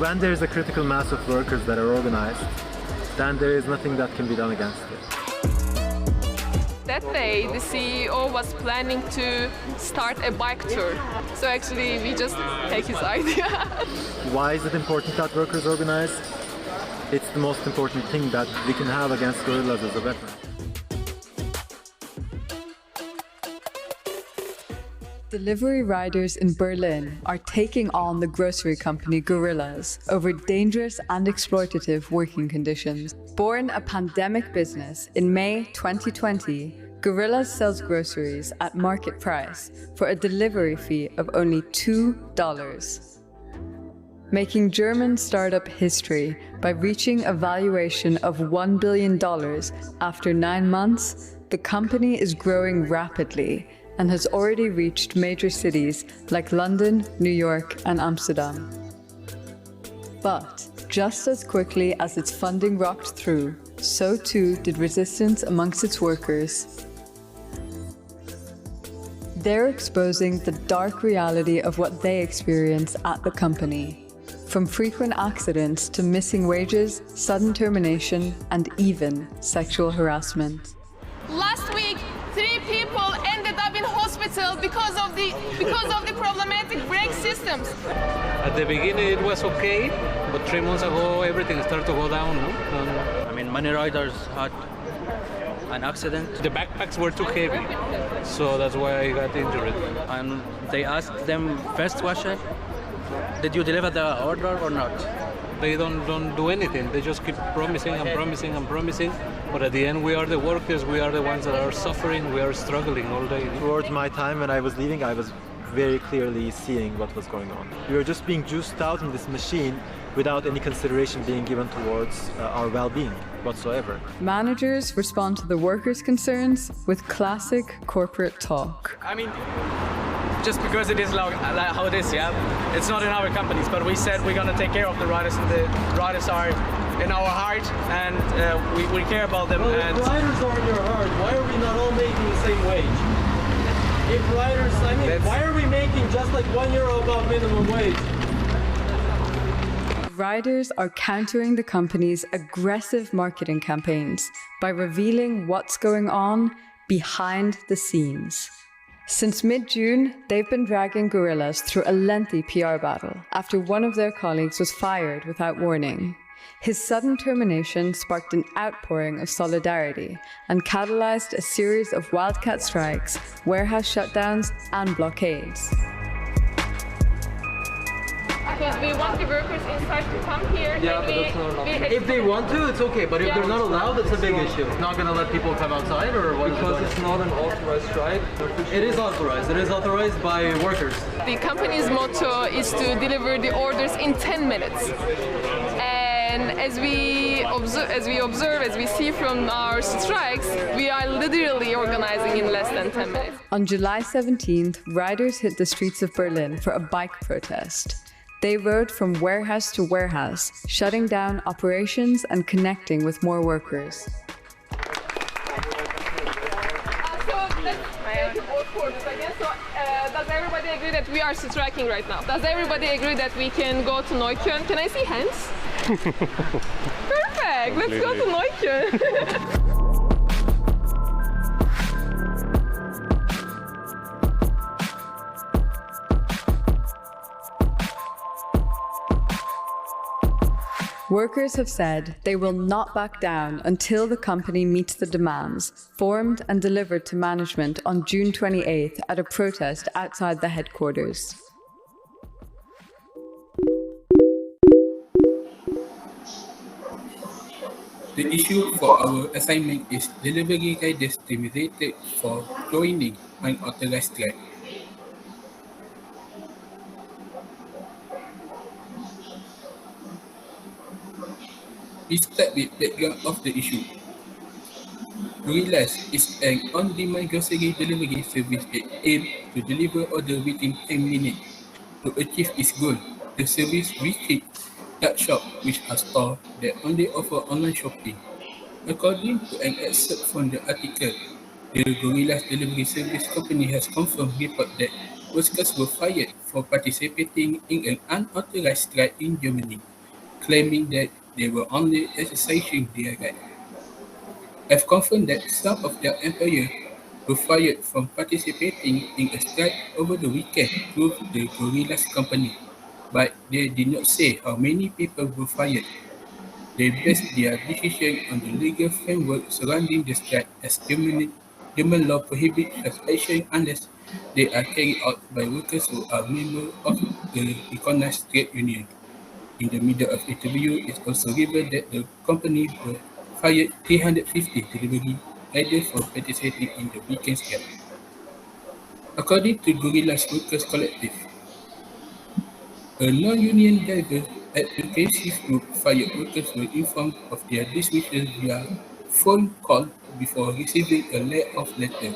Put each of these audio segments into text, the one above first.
When there is a critical mass of workers that are organized, then there is nothing that can be done against it. That day, the CEO was planning to start a bike tour. So actually, we just take his idea. Why is it important that workers organize? It's the most important thing that we can have against guerrillas as a weapon. Delivery riders in Berlin are taking on the grocery company Gorillas over dangerous and exploitative working conditions. Born a pandemic business in May 2020, Gorillas sells groceries at market price for a delivery fee of only $2, making German startup history by reaching a valuation of $1 billion after 9 months. The company is growing rapidly and has already reached major cities like London, New York, and Amsterdam. But just as quickly as its funding rocked through, so too did resistance amongst its workers. They're exposing the dark reality of what they experience at the company, from frequent accidents to missing wages, sudden termination, and even sexual harassment. Last week, 3 people ended up in hospital because of the problematic brake systems. At the beginning it was okay, but 3 months ago everything started to go down. No? I mean, many riders had an accident. The backpacks were too heavy, so that's why I got injured. And they asked them first question, did you deliver the order or not? They don't do anything. They just keep promising and promising and promising. But at the end, we are the workers. We are the ones that are suffering. We are struggling all day. Towards my time when I was leaving, I was very clearly seeing what was going on. We were just being juiced out in this machine without any consideration being given towards our well-being whatsoever. Managers respond to the workers' concerns with classic corporate talk. I mean, just because it is like how it is, yeah? It's not in our companies, but we said we're gonna take care of the riders, and the riders are in our heart, and we care about them. Well, and if riders are in your heart, why are we not all making the same wage? If riders, I mean, why are we making just like €1 above minimum wage? Riders are countering the company's aggressive marketing campaigns by revealing what's going on behind the scenes. Since mid-June, they've been dragging Gorillas through a lengthy PR battle after one of their colleagues was fired without warning. His sudden termination sparked an outpouring of solidarity and catalyzed a series of wildcat strikes, warehouse shutdowns, and blockades. Because we want the workers inside to come here. Yeah, but that's not allowed. If they want to, it's okay, but if they're not allowed, that's a big issue. Not gonna let people come outside, or what? Because it's not an authorized strike. It is authorized. It is authorized by workers. The company's motto is to deliver the orders in 10 minutes. And as we observe, as we see from our strikes, we are literally organizing in less than 10 minutes. On July 17th, riders hit the streets of Berlin for a bike protest. They rode from warehouse to warehouse, shutting down operations and connecting with more workers. So let's both quarters again. So does everybody agree that we are striking right now? Does everybody agree that we can go to Neukölln? Can I see hands? Perfect. Let's go to Neukölln. Workers have said they will not back down until the company meets the demands formed and delivered to management on June 28th at a protest outside the headquarters. The issue for our assignment is delivery riders terminated for joining unauthorized strike. We start with background of the issue. Gorillas is an on-demand grocery delivery service that aims to deliver order within 10 minutes. To achieve its goal, the service restricts dark shops which are stores that only offer online shopping. According to an excerpt from the article, the Gorillas delivery service company has confirmed report that workers were fired for participating in an unauthorized strike in Germany. claiming that they were only exercising their right. Have confirmed that some of their employees were fired from participating in a strike over the weekend through the Gorillas company, but they did not say how many people were fired. They based their decision on the legal framework surrounding the strike, as German law prohibits such action unless they are carried out by workers who are members of the recognized trade union. In the middle of interview, it also revealed that the company were fired 350 delivery riders for participating in the weekend strike. According to Gorilla's Workers Collective, a non-union driver advocacy group fired workers were informed of their dismissal via phone call before receiving a layoff letter.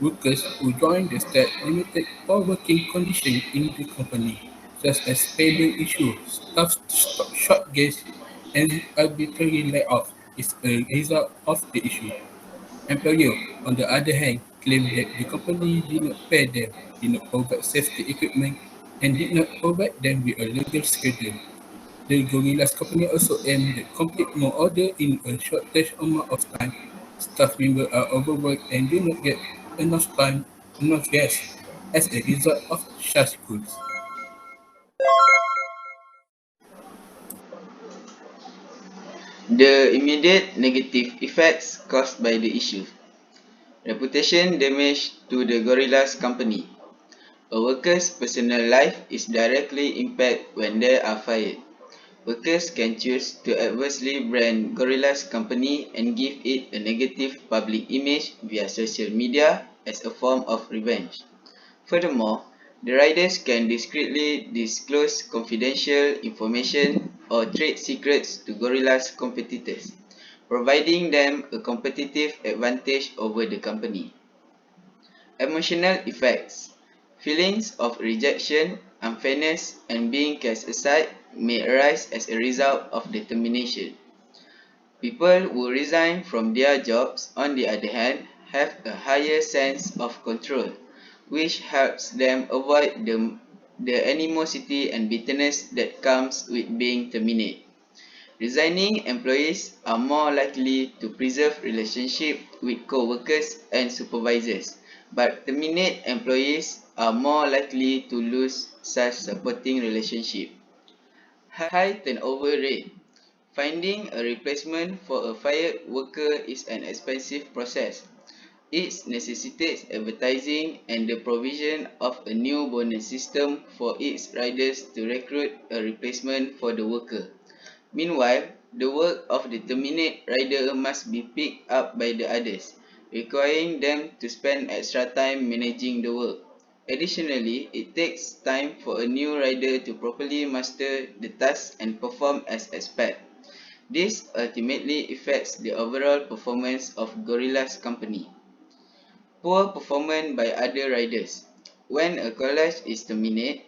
Workers who joined the strike limited poor working conditions in the company, such as payment issues, staff shortages, and arbitrary layoff, is a result of the issue. Employer, on the other hand, claimed that the company did not pay them, did not provide safety equipment, and did not provide them with a legal schedule. The Gorillas company also aimed at complete more order in a shortage amount of time. Staff members are overworked and do not get enough rest as a result of such goods. The immediate negative effects caused by the issue. Reputation damage to the Gorillas company. A worker's personal life is directly impacted when they are fired. Workers can choose to adversely brand Gorillas company and give it a negative public image via social media as a form of revenge. Furthermore, the riders can discreetly disclose confidential information or trade secrets to Gorilla's competitors, providing them a competitive advantage over the company. Emotional effects. Feelings of rejection, unfairness, and being cast aside may arise as a result of the termination. People who resign from their jobs, on the other hand, have a higher sense of control, which helps them avoid the animosity and bitterness that comes with being terminated. Resigning employees are more likely to preserve relationships with co-workers and supervisors, but terminate employees are more likely to lose such supporting relationship. High turnover rate. Finding a replacement for a fired worker is an expensive process. It necessitates advertising and the provision of a new bonus system for its riders to recruit a replacement for the worker. Meanwhile, the work of the terminate rider must be picked up by the others, requiring them to spend extra time managing the work. Additionally, it takes time for a new rider to properly master the task and perform as expected. This ultimately affects the overall performance of Gorilla's company. Poor performance by other riders. When a college is terminated,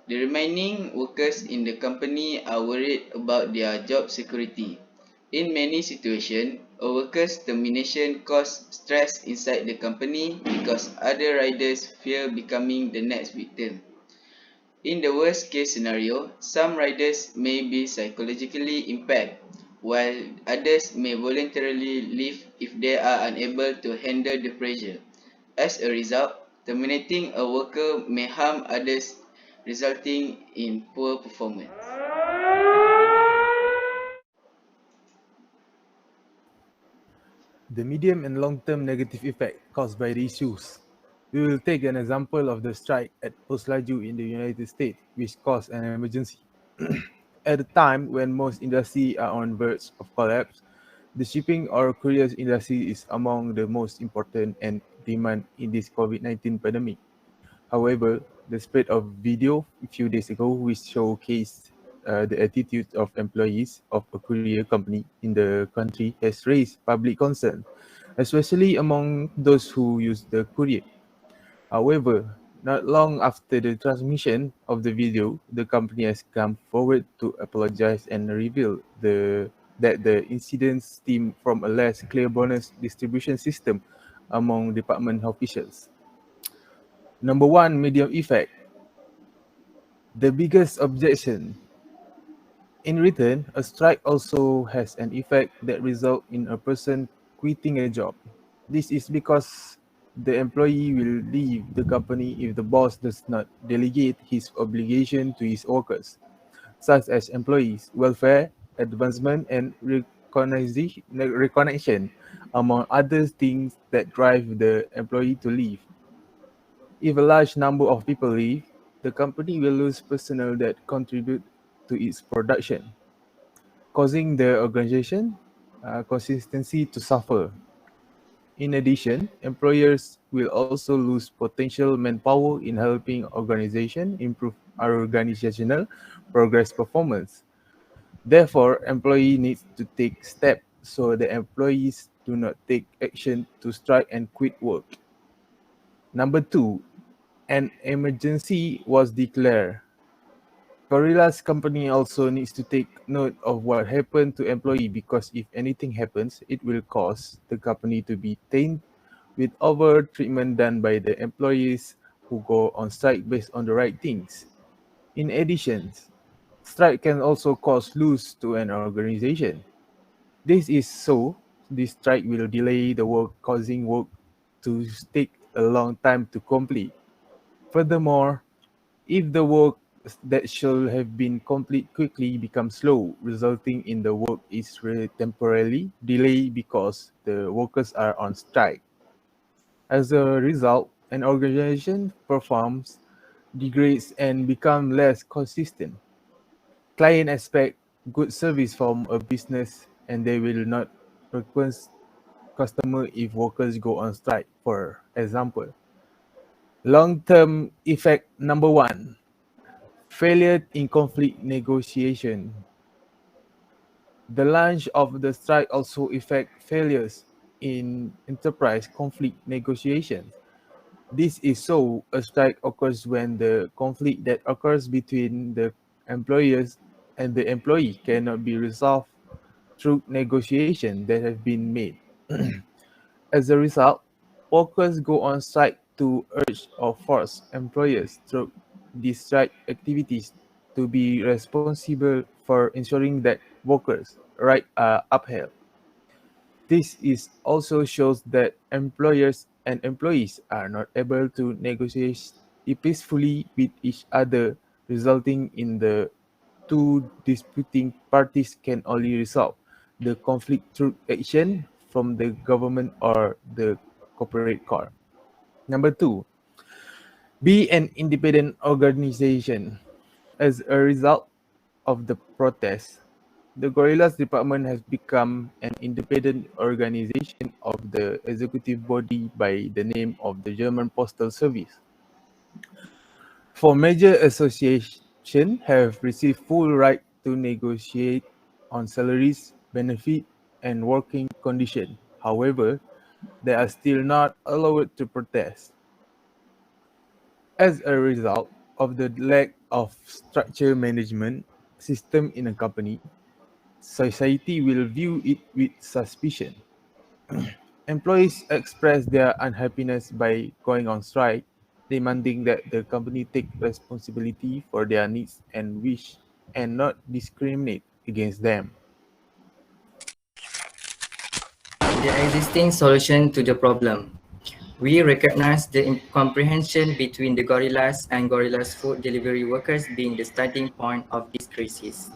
the remaining workers in the company are worried about their job security. In many situations, a worker's termination causes stress inside the company because other riders fear becoming the next victim. In the worst case scenario, some riders may be psychologically impaired, while others may voluntarily leave if they are unable to handle the pressure. As a result, terminating a worker may harm others, resulting in poor performance. The medium and long-term negative effect caused by the issues. We will take an example of the strike at Post-Laju in the United States, which caused an emergency. At a time when most industries are on verge of collapse, the shipping or courier industry is among the most important and demand in this COVID-19 pandemic. However, the spread of video a few days ago which showcased the attitude of employees of a courier company in the country has raised public concern, especially among those who use the courier. However, not long after the transmission of the video, the company has come forward to apologize and reveal that the incident stemmed from a less clear bonus distribution system among department officials. Number one, medium effect. The biggest objection In return, a strike also has an effect that results in a person quitting a job. This is because the employee will leave the company if the boss does not delegate his obligation to his workers, such as employees, welfare, advancement, and recognition, among other things that drive the employee to leave. If a large number of people leave, the company will lose personnel that contribute to its production, causing the organization consistency to suffer. In addition, employers will also lose potential manpower in helping organization improve our organizational progress performance. Therefore, employee needs to take steps so the employees do not take action to strike and quit work. Number two, an emergency was declared. Gorilla's company also needs to take note of what happened to employee because if anything happens, it will cause the company to be tainted with over treatment done by the employees who go on strike based on the right things. In addition, strike can also cause loss to an organization. This is so this strike will delay the work, causing work to take a long time to complete. Furthermore, if the work that should have been complete quickly becomes slow, resulting in the work is temporarily delayed because the workers are on strike. As a result, an organization performs, degrades, and becomes less consistent. Client expect good service from a business and they will not frequent customer if workers go on strike, for example. Long-term effect number one, failure in conflict negotiation. The launch of the strike also affect failures in enterprise conflict negotiations. This is so a strike occurs when the conflict that occurs between the employers and the employee cannot be resolved through negotiation that have been made. As a result, workers go on strike to urge or force employers through these strike activities to be responsible for ensuring that workers' rights are upheld. This is also shows that employers and employees are not able to negotiate peacefully with each other, resulting in the two disputing parties can only resolve the conflict through action from the government or the corporate court. Number two, be an independent organization. As a result of the protest, the Gorillas Department has become an independent organization of the executive body by the name of the German Postal Service. For major associations have received full right to negotiate on salaries, benefit, and working conditions. However, they are still not allowed to protest. As a result of the lack of structure management system in a company, society will view it with suspicion. Employees express their unhappiness by going on strike, demanding that the company take responsibility for their needs and wish and not discriminate against them. The existing solution to the problem. We recognize the incomprehension between the gorillas and gorillas food delivery workers being the starting point of this crisis.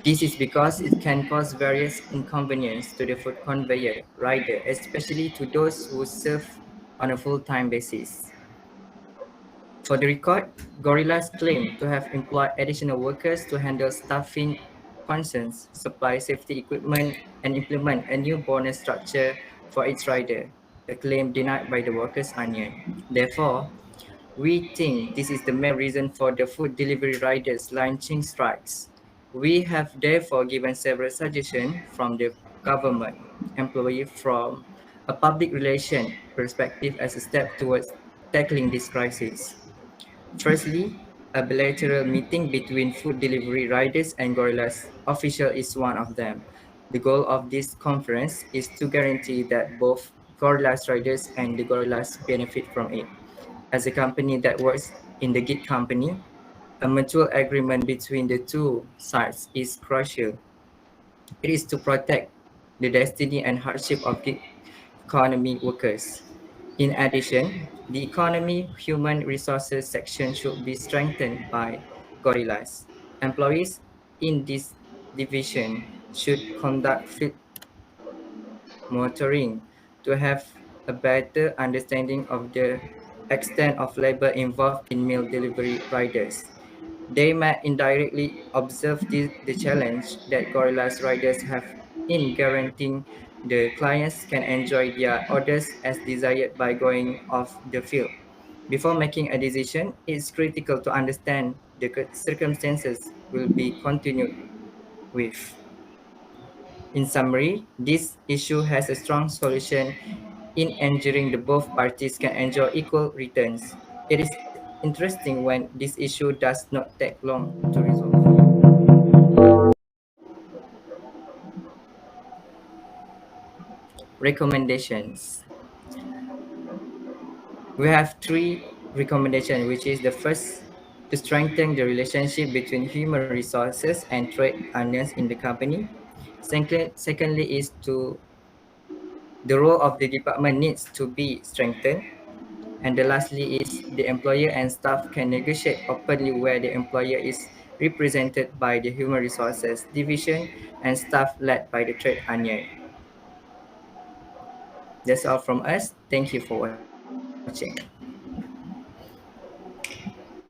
This is because it can cause various inconvenience to the food conveyor rider, especially to those who serve on a full-time basis. For the record, Gorillas claim to have employed additional workers to handle staffing concerns, supply safety equipment, and implement a new bonus structure for its rider, a claim denied by the Workers' Union. Therefore, we think this is the main reason for the food delivery riders launching strikes. We have therefore given several suggestions from the government, employee from a public relation perspective as a step towards tackling this crisis. Firstly, a bilateral meeting between food delivery riders and Gorillas official is one of them. The goal of this conference is to guarantee that both Gorillas riders and the Gorillas benefit from it. As a company that works in the gig company, A mutual agreement between the two sides is crucial. It is to protect the destiny and hardship of the economy workers. In addition, the economy human resources section should be strengthened by gorillas. Employees in this division should conduct field monitoring to have a better understanding of the extent of labor involved in meal delivery riders. They might indirectly observe the challenge that Gorilla's riders have in guaranteeing the clients can enjoy their orders as desired by going off the field. Before making a decision, it's critical to understand the circumstances will be continued with. In summary, this issue has a strong solution in ensuring that both parties can enjoy equal returns. It is interesting when this issue does not take long to resolve. Recommendations. We have three recommendations, which is the first to strengthen the relationship between human resources and trade unions in the company. Secondly is to the role of the department needs to be strengthened. And the lastly is the employer and staff can negotiate openly where the employer is represented by the human resources division and staff led by the trade union. That's all from us. Thank you for watching.